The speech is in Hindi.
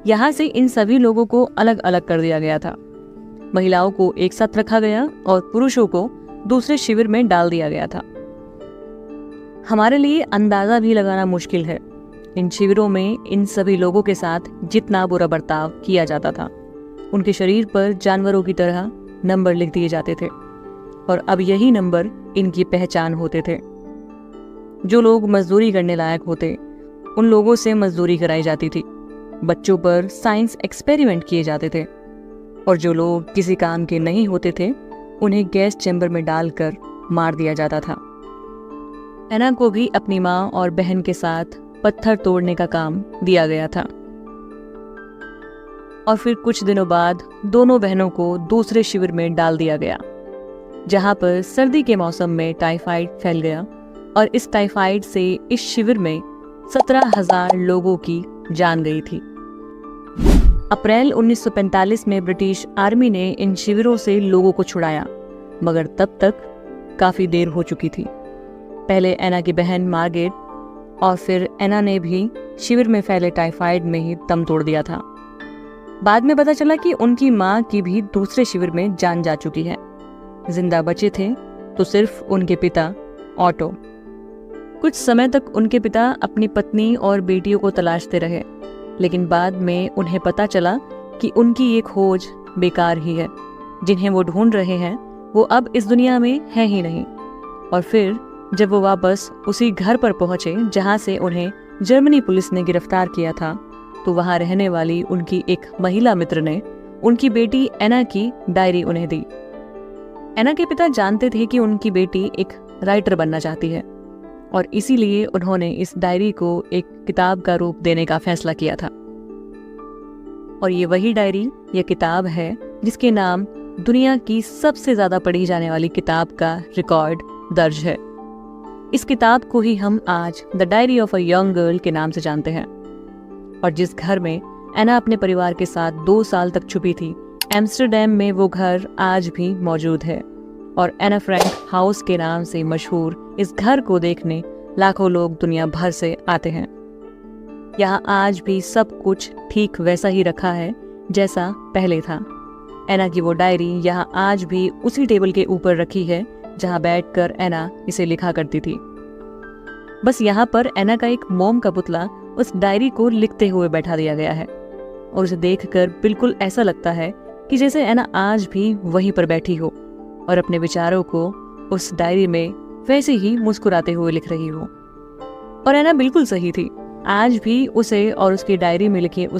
यहाँ से इन सभी लोगों को अलग अलग कर दिया गया था। महिलाओं को एक साथ रखा गया और पुरुषों को दूसरे शिविर में डाल दिया गया था। हमारे लिए अंदाजा भी लगाना मुश्किल है इन शिविरों में इन सभी लोगों के साथ जितना बुरा बर्ताव किया जाता था। उनके शरीर पर जानवरों की तरह नंबर लिख दिए जाते थे और अब यही नंबर इनकी पहचान होते थे। जो लोग मजदूरी करने लायक होते उन लोगों से मजदूरी कराई जाती थी। बच्चों पर साइंस एक्सपेरिमेंट किए जाते थे और जो लोग किसी काम के नहीं होते थे उन्हें गैस चैम्बर में डालकर मार दिया जाता था। एना को भी अपनी माँ और बहन के साथ पत्थर तोड़ने का काम दिया गया था और फिर कुछ दिनों बाद दोनों बहनों को दूसरे शिविर में डाल दिया गया, जहां पर सर्दी के मौसम में टाइफाइड फैल गया और इस टाइफाइड से इस शिविर में 17,000 लोगों की जान गई थी। अप्रैल 1945 में ब्रिटिश आर्मी ने इन शिविरों से लोगों को छुड़ाया, मगर तब तक काफी देर हो चुकी थी। पहले एना की बहन मार्गेट और फिर एना ने भी शिविर में फैले टाइफाइड में ही दम तोड़ दिया था। बाद में पता चला कि उनकी माँ की भी दूसरे शिविर में जान जा चुकी है। जिंदा बचे थे तो सिर्फ उनके पिता ऑटो। कुछ समय तक उनके पिता अपनी पत्नी और बेटियों को तलाशते रहे, लेकिन बाद में उन्हें पता चला कि उनकी ये खोज बेकार ही है। जिन्हें वो ढूंढ रहे हैं वो अब इस दुनिया में है ही नहीं। और फिर जब वो वापस उसी घर पर पहुंचे जहां से उन्हें जर्मनी पुलिस ने गिरफ्तार किया था, तो वहां रहने वाली उनकी एक महिला मित्र ने उनकी बेटी एना की डायरी उन्हें दी। एना के पिता जानते थे कि उनकी बेटी एक राइटर बनना चाहती है और इसीलिए उन्होंने इस डायरी को एक किताब का रूप देने का फैसला किया था। और ये वही डायरी या किताब है जिसके नाम दुनिया की सबसे ज्यादा पढ़ी जाने वाली किताब का रिकॉर्ड दर्ज है। इस किताब को ही हम आज the diary of a young girl के नाम से जानते हैं। और जिस घर में एना अपने परिवार के साथ 2 साल तक छुपी थी, एम्स्टर्डम में वो घर आज भी मौजूद है और एना फ्रैंक हाउस के नाम से मशहूर इस घर को देखने लाखों लोग दुनिया भर से आते हैं। यहाँ आज भी सब कुछ ठीक वैसा ही रखा है जैसा पहले था। एना की वो डायरी यहाँ आज भी उसी टेबल के ऊपर रखी है जहाँ बैठकर एना इसे लिखा करती थी। बस यहाँ पर एना का एक मोम का पुतला उस डायरी को लिखते हुए बैठा दिया गया है और उसे देखकर बिल्कुल ऐसा लगता है कि जैसे एना आज भी वहीं पर बैठी हो और अपने विचारों को उस डायरी में वैसे ही मुस्कुराते हुए लिख रही हो। और एना बिल्कुल सही थी। आज भी उसे और उसकी डायरी में लिखे उस